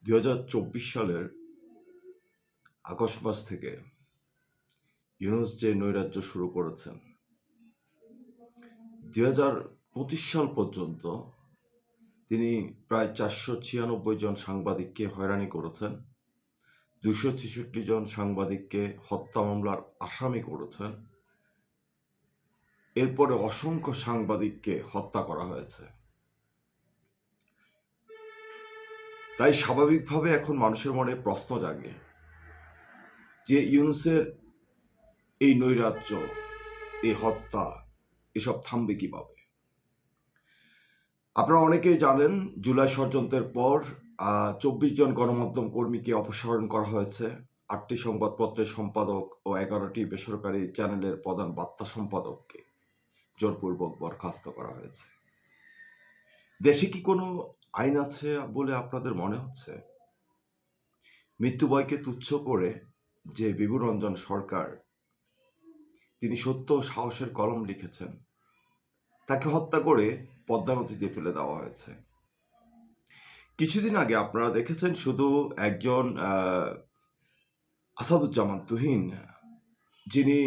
২০২৪ সালের আগস্ট মাস থেকে ইউনূস যে নৈরাজ্য শুরু করেছেন, ২০২৫ সাল পর্যন্ত তিনি প্রায় ৪৯৬ জন সাংবাদিককে হয়রানি করেছেন, ২৬৬ জন সাংবাদিককে হত্যা মামলার আসামি করেছেন। এরপরে অসংখ্য সাংবাদিককে হত্যা করা হয়েছে। তাই স্বাভাবিকভাবে এখন মানুষের মনে প্রশ্ন জাগে যে ইউনূসের এই নৈরাজ্য, এই হত্যা, এসব থামবে কিভাবে? আপনারা অনেকেই জানেন, জুলাই ষড়যন্ত্রের পর ২৪ জন গণমাধ্যম কর্মীকে অপসারণ করা হয়েছে, ৮টি সংবাদপত্রের সম্পাদক ও ১১টি বেসরকারি চ্যানেলের প্রধান বার্তা সম্পাদককে জোরপূর্বক বরখাস্ত করা হয়েছে। দেশে কি কোনো আইন আছে বলে আপনাদের মনে হচ্ছে? মৃত্যুভয়কে তুচ্ছ করে যে বিভু রঞ্জন সরকার, তিনি সত্য ও সাহসের কলম লিখেছেন, তাকে হত্যা করে পদ্মা নদীতে ফেলে দেওয়া হয়েছে। কিছুদিন আগে আপনারা দেখেছেন শুধু একজন আসাদুজ্জামান তুহিন, যিনি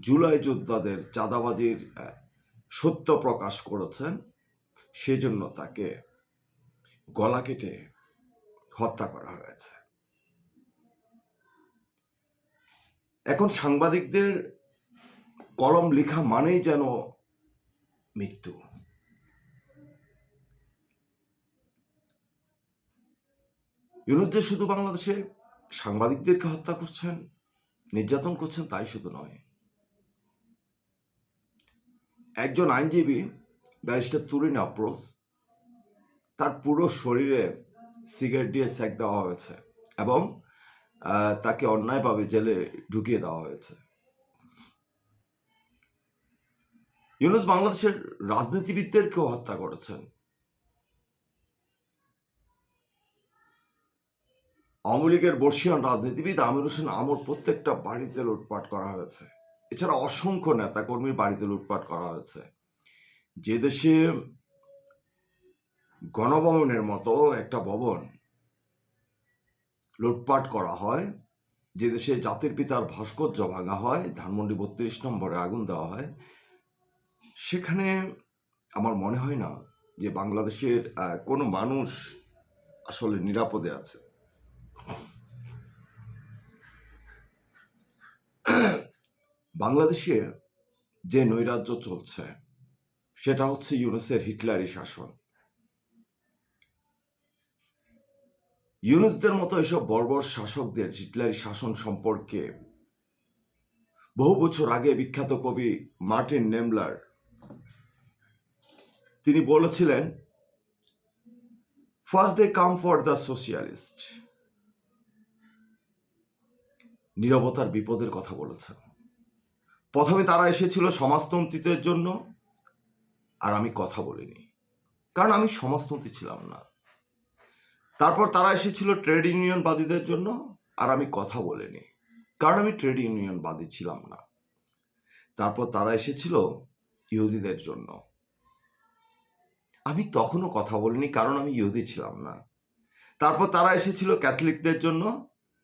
জুলাই যোদ্ধাদের চাঁদাবাজির সত্য প্রকাশ করেছেন, সেজন্য তাকে গলা কেটে হত্যা করা হয়েছে। এখন সাংবাদিকদের কলম লেখা মানেই যেন মৃত্যু। ইউনূস যে শুধু বাংলাদেশে সাংবাদিকদেরকে হত্যা করছেন, নির্যাতন করছেন তাই শুধু নয়, একজন আইনজীবী ব্যারিস্টার তুরিন আফরোজ, তার পুরো শরীরে সিগারেট দিয়ে সেক দেওয়া হয়েছে এবং তাকে অন্যায়ভাবে জেলে ঢুকিয়ে দেওয়া হয়েছে। ইউনূস বাংলাদেশের রাজনীতিবিদদেরকেও হত্যা করেছেন। আওয়ামী লীগের বর্ষীয়ান রাজনীতিবিদ আমির হোসেন আমর প্রত্যেকটা বাড়িতে লুটপাট করা হয়েছে। এছাড়া অসংখ্য নেতা কর্মীর বাড়িতে লুটপাট করা হয়েছে। যে দেশে গণভবনের মতো একটা ভবন লুটপাট করা হয়, যে দেশে জাতির পিতার ভাস্কর্য ভাঙা হয়, ধানমন্ডি ৩২ নম্বরে আগুন দেওয়া হয়, সেখানে আমার মনে হয় না যে বাংলাদেশের কোনো মানুষ আসলে নিরাপদে আছে। বাংলাদেশে যে নৈরাজ্য চলছে সেটা হচ্ছে ইউনূসের হিটলারি শাসন। ইউনূসদের মতো এসব বর্বর শাসকদের হিটলারি শাসন সম্পর্কে বহু বছর আগে বিখ্যাত কবি মার্টিন নেমলার তিনি বলেছিলেন, first they came for the socialist. নীরবতার বিপদের কথা বলেছেন। প্রথমে তারা এসেছিল সমাজতন্ত্রীদের জন্য, আর আমি কথা বলিনি, কারণ আমি সমাজতন্ত্রী ছিলাম না। তারপর তারা এসেছিল ট্রেড ইউনিয়নবাদীদের জন্য, আর আমি কথা বলিনি, কারণ আমি ট্রেড ইউনিয়নবাদী ছিলাম না। তারপর তারা এসেছিল ইহুদিদের জন্য, আমি তখনও কথা বলিনি, কারণ আমি ইহুদি ছিলাম না। তারপর তারা এসেছিল ক্যাথলিকদের জন্য,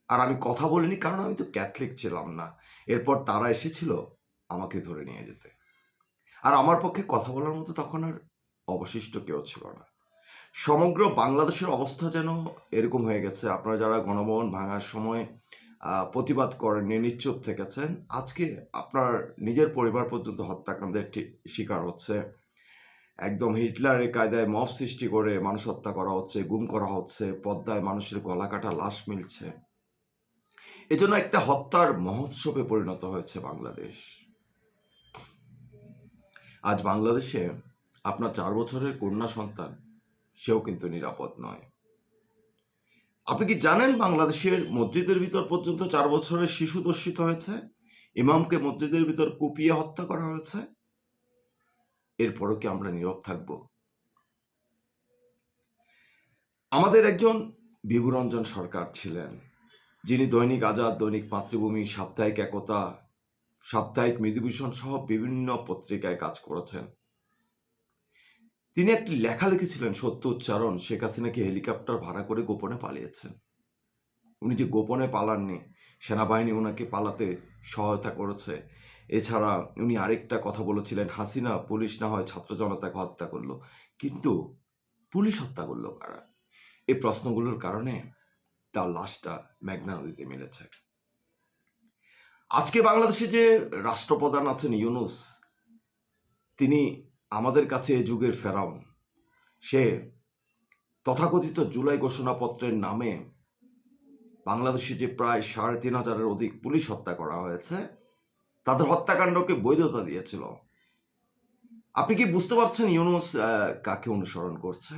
আর আমি কথা বলিনি, কারণ আমি তো ক্যাথলিক ছিলাম না। এরপর তারা এসেছিল আমাকে ধরে নিয়ে যেতে, আর আমার পক্ষে কথা বলার মতো তখন আর অবশিষ্ট কেউ ছিল না। সমগ্র বাংলাদেশের অবস্থা যেন এরকম হয়ে গেছে। আপনারা যারা গণভবন ভাঙার সময় প্রতিবাদ করেন, নিশ্চুপ থেকেছেন, আজকে আপনার নিজের পরিবার পর্যন্ত হত্যাকাণ্ডের শিকার হচ্ছে। একদম হিটলারের কায়দায় মব সৃষ্টি করে মানুষ হত্যা করা হচ্ছে, গুম করা হচ্ছে, পদ্মায় মানুষের গলা কাটা লাশ মিলছে। এজন্য একটা হত্যার মহোৎসবে পরিণত হয়েছে বাংলাদেশ। আজ বাংলাদেশে আপনার 4 বছরের কন্যা সন্তান, সেও কিন্তু নিরাপদ নয়। আপনি কি জানেন বাংলাদেশের মসজিদের ভিতর পর্যন্ত 4 বছরের শিশু ধর্ষিত হয়েছে, ইমামকে মসজিদের ভিতর কুপিয়ে হত্যা করা হয়েছে? এরপরও কি আমরা নীরব থাকব? আমাদের একজন বিভু রঞ্জন সরকার ছিলেন, যিনি দৈনিক আজাদ, দৈনিক মাতৃভূমি, সাপ্তাহিক একতা, সাপ্তাহিক মৃদুভীষণ সহ বিভিন্ন পত্রিকায় কাজ করেছেন। তিনি একটি লেখা লিখেছিলেন, সত্য উচ্চারণ, শেখ হাসিনাকে হেলিকপ্টার ভাড়া করে গোপনে পালিয়েছেন। উনি যে গোপনে পালাননি, সেনাবাহিনী ওনাকে পালাতে সহায়তা করেছে। এছাড়া উনি আরেকটা কথা বলেছিলেন, হাসিনা পুলিশ না হয় ছাত্র জনতাকে হত্যা করলো, কিন্তু পুলিশ হত্যা করলো কারা? এই প্রশ্নগুলোর কারণে তার লাশটা মেঘনা নদীতে মিলেছে। আজকে বাংলাদেশে যে রাষ্ট্রপ্রধান আছেন ইউনূস, তিনি আমাদের কাছে এ যুগের ফেরাউন। সে তথাকথিত জুলাই ঘোষণাপত্রের নামে বাংলাদেশে যে প্রায় ৩,৫০০-এর অধিক পুলিশ হত্যা করা হয়েছে, তাদের হত্যাকাণ্ডকে বৈধতা দিয়েছিল। আপনি কি বুঝতে পারছেন ইউনূস কাকে অনুসরণ করছে?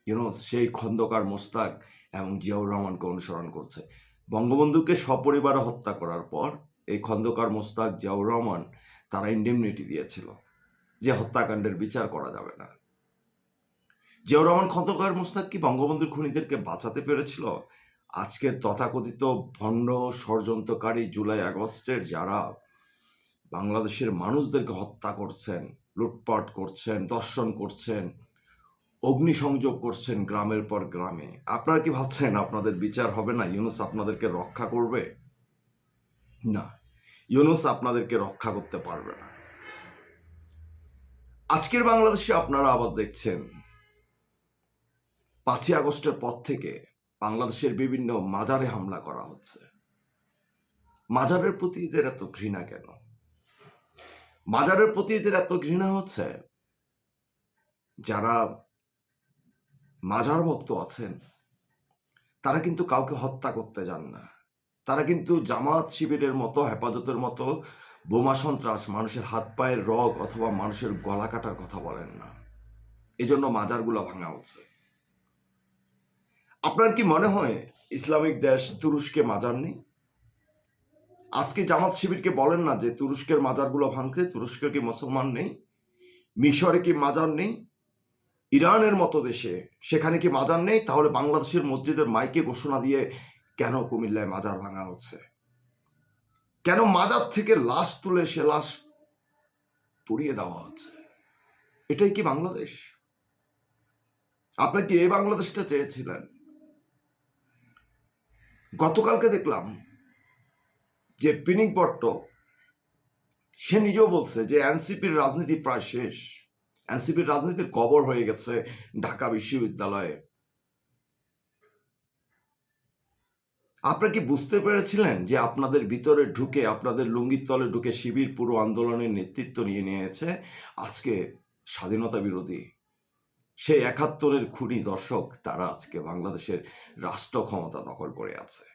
ইউনূস সেই খন্দকার মোশতাক এবং জিয়াউর রহমানকে অনুসরণ করছে। বঙ্গবন্ধুকে সপরিবারে হত্যা করার পর এই খন্দকার মোশতাক, জিয়াউর রহমান তারা ইন্ডেমনিটি দিয়েছিল যে হত্যাকাণ্ডের বিচার করা যাবে না। জিয়াউর রহমান, খন্দকার মোশতাক কি বঙ্গবন্ধুর খুনিদেরকে বাঁচাতে পেরেছিল? আজকের তথাকথিত ভণ্ড ষড়যন্ত্রকারী জুলাই আগস্টের যারা বাংলাদেশের মানুষদেরকে হত্যা করছেন, লুটপাট করছেন, দর্শন করছেন, অগ্নিসংযোগ করছেন গ্রামের পর গ্রামে, আপনারা কি ভাবছেন আপনাদের বিচার হবে না? ইউনূস আপনাদেরকে রক্ষা করবে? না, ইউনূস আপনাদেরকে রক্ষা করতে পারবে না। আজকের বাংলাদেশে আপনারা আবার দেখছেন ৫ই আগস্টের পর থেকে বাংলাদেশের বিভিন্ন মাজারে হামলা করা হচ্ছে। মাজারের প্রতি এদের এত ঘৃণা কেন? মাজারের প্রতি এদের এত ঘৃণা হচ্ছে, যারা মাজার ভক্ত আছেন তারা কিন্তু কাউকে হত্যা করতে যান না। তারা কিন্তু জামাত শিবিরের মতো, হেফাজতের মতো বোমা সন্ত্রাস, মানুষের হাত পায়ের রগ অথবা মানুষের গলা কাটার কথা বলেন না। এজন্য মাজারগুলো ভাঙা হচ্ছে। আপনার কি মনে হয় ইসলামিক দেশ তুরস্কে মাজার নেই? আজকে জামাত শিবিরকে বলেন না যে তুরস্কের মাজারগুলো ভাঙতে, তুরস্কে কি মুসলমান নেই? মিশরে কি মাজার নেই? ইরানের মতো দেশে সেখানে কি মাজার নেই? তাহলে বাংলাদেশের মসজিদের মাইকে ঘোষণা দিয়ে কেন কুমিল্লায় মাজার ভাঙা হচ্ছে? কেন মাজার থেকে লাশ তুলে সে লাশ পুড়িয়ে দেওয়া হচ্ছে? এটাই কি বাংলাদেশ? আপনার কি এই বাংলাদেশটা চেয়েছিলেন? গতকালকে দেখলাম যে পিনিক ভট্ট, সে নিজেও বলছে যে এনসিপির রাজনীতি প্রায় শেষ, এনসিপির রাজনীতির কবর হয়ে গেছে ঢাকা বিশ্ববিদ্যালয়ে। আপনারা কি বুঝতে পেরেছিলেন যে আপনাদের ভিতরে ঢুকে, আপনাদের লুঙ্গির তলে ঢুকে শিবির পুরো আন্দোলনের নেতৃত্ব নিয়ে নিয়েছে? আজকে স্বাধীনতা বিরোধী সেই ৭১-এর খুনি দর্শক তারা আজকে বাংলাদেশের রাষ্ট্র ক্ষমতা দখল করে আছে।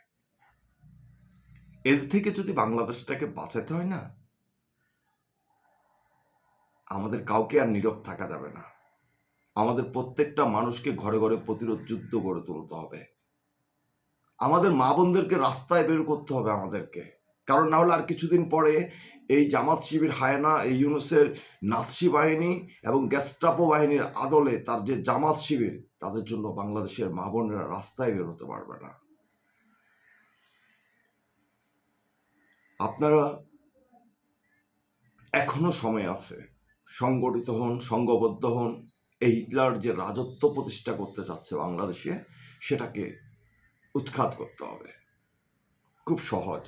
এর থেকে যদি বাংলাদেশটাকে বাঁচাতে হয় না, আমাদের কাউকে আর নীরব থাকা যাবে না। আমাদের প্রত্যেকটা মানুষকে ঘরে ঘরে প্রতিরোধ যুদ্ধ গড়ে তুলতে হবে। আমাদের মা বোনদেরকে রাস্তায় বের করতে হবে আমাদেরকে, কারণ না হলে আর কিছুদিন পরে এই জামাত শিবির, হায়না, এই ইউনূসের নাৎসি বাহিনী এবং গেস্টাপো বাহিনীর আদলে তার যে জামাত শিবির, তাদের জন্য বাংলাদেশের মা বোনেরা রাস্তায় বের হতে পারবে না। আপনারা এখনো সময় আছে, সংগঠিত হন, সংঘবদ্ধ হন। এই হিটলার যে রাজত্ব প্রতিষ্ঠা করতে চাচ্ছে বাংলাদেশে, সেটাকে উৎখাত করতে হবে। খুব সহজ,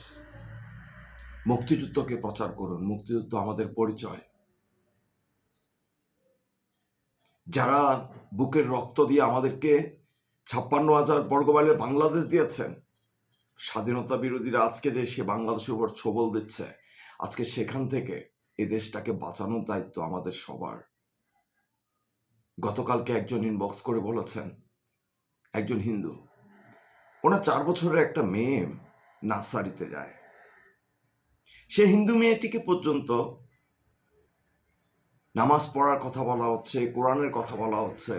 মুক্তিযুদ্ধকে প্রচার করুন। মুক্তিযুদ্ধ আমাদের পরিচয়। যারা বুকের রক্ত দিয়ে আমাদেরকে ৫৬,০০০ বর্গমাইলের বাংলাদেশ দিয়েছেন, স্বাধীনতা বিরোধীরা আজকে যে সে বাংলাদেশের উপর ছোবল দিচ্ছে, আজকে সেখান থেকে এ দেশটাকে বাঁচানোর দায়িত্ব আমাদের সবার। গতকালকে একজন ইনবক্স করে বলেছেন, একজন হিন্দু, ওনার ৪ বছরের একটা মেয়ে নার্সারিতে যায়। সে হিন্দু মেয়েটিকে পর্যন্ত নামাজ পড়ার কথা বলা হচ্ছে, কোরআনের কথা বলা হচ্ছে,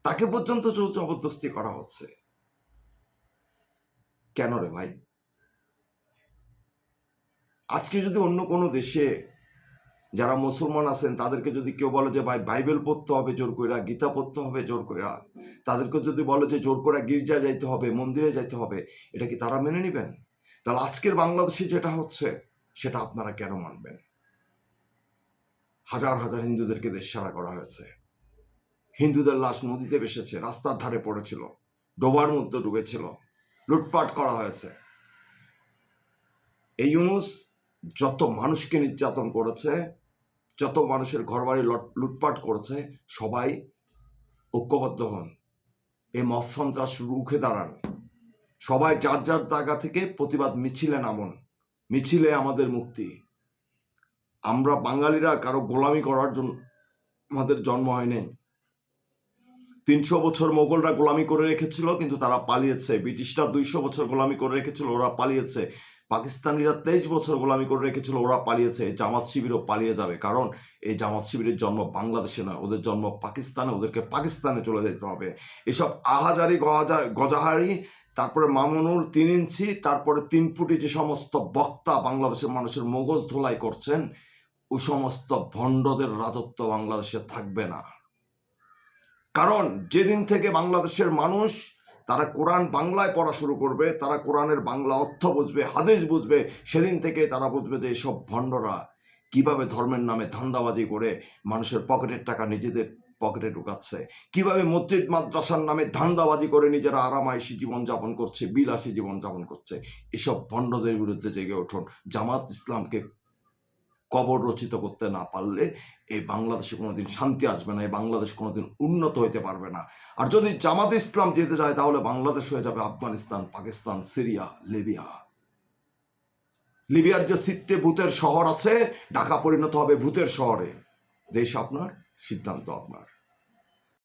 তাকে পর্যন্ত জবরদস্তি করা হচ্ছে। কেন রে ভাই? আজকে যদি অন্য কোনো দেশে যারা মুসলমান আছেন তাদেরকে যদি কেউ বলে যে ভাই বাইবেল পড়তে হবে জোর কইরা, গীতা পড়তে হবে জোর কইরা, তাদেরকে যদি বলে যে জোর করে গির্জা যাইতে হবে, মন্দিরে যাইতে হবে, এটা কি তারা মেনে নেবেন? তাহলে আজকের বাংলাদেশে যেটা হচ্ছে সেটা আপনারা কেন মানবেন? হাজার হাজার হিন্দুদেরকে দেশছাড়া করা হয়েছে। হিন্দুদের লাশ নদীতে ভেসেছে, রাস্তার ধারে পড়েছিল, ডোবার মধ্যে ডুবেছিল, লুটপাট করা হয়েছে। এই ইউনূস যত মানুষকে নির্যাতন করেছে, যত মানুষের ঘরবাড়ি লুটপাট করেছে, সবাই ঐক্যবদ্ধ হন, এই মব সন্ত্রাস রুখে দাঁড়ান, সবাই যার যার জায়গা থেকে প্রতিবাদ মিছিলে নামুন। মিছিলে আমাদের মুক্তি। আমরা বাঙালিরা কারো গোলামি করার জন্য আমাদের জন্ম হয়নি। 300 বছর মোগলরা গোলামি করে রেখেছিল, কিন্তু তারা পালিয়েছে। ব্রিটিশরা 200 বছর গোলামি করে রেখেছিল, ওরা পালিয়েছে। পাকিস্তানিরা 23 বছর গোলামি করে রেখেছিল, ওরা পালিয়েছে। জামাত শিবিরও পালিয়ে যাবে, কারণ এই জামাত শিবিরের জন্ম বাংলাদেশে নয়, ওদের জন্ম পাকিস্তানে, ওদেরকে পাকিস্তানে চলে যেতে হবে। এসব আহাজারি গজাহারি, তারপরে মামুনুল 3 ইঞ্চি, তারপরে 3 ফুটি যে সমস্ত বক্তা বাংলাদেশের মানুষের মগজ ধোলাই করছেন, ওই সমস্ত ভণ্ডদের রাজত্ব বাংলাদেশে থাকবে না। কারণ যেদিন থেকে বাংলাদেশের মানুষ তারা কোরআন বাংলায় পড়া শুরু করবে, তারা কোরআনের বাংলা অর্থ বুঝবে, হাদিস বুঝবে, সেদিন থেকে তারা বুঝবে যে এসব ভণ্ডরা কিভাবে ধর্মের নামে ধান্দাবাজি করে মানুষের পকেটের টাকা নিজেদের পকেটে ঢুকাচ্ছে, কিভাবে মসজিদ মাদ্রাসার নামে ধান্দাবাজি করে নিজেরা আরামাইশি জীবনযাপন করছে, বিলাসী জীবনযাপন করছে। এসব ভণ্ডদের বিরুদ্ধে জেগে উঠুন। জামাত ইসলামকে কবর রচিত করতে না পারলে এই বাংলাদেশে কোনোদিন শান্তি আসবে না, এই বাংলাদেশ কোনোদিন উন্নত হইতে পারবে না। আর যদি জামাত ইসলাম যেতে যায়, তাহলে বাংলাদেশ হয়ে যাবে আফগানিস্তান, পাকিস্তান, সিরিয়া, লিবিয়া। লিবিয়ার যে সিট্টে ভূতের শহর আছে, ঢাকা পরিণত হবে ভূতের শহরে। দেশ আপনার, সিদ্ধান্ত আপনার।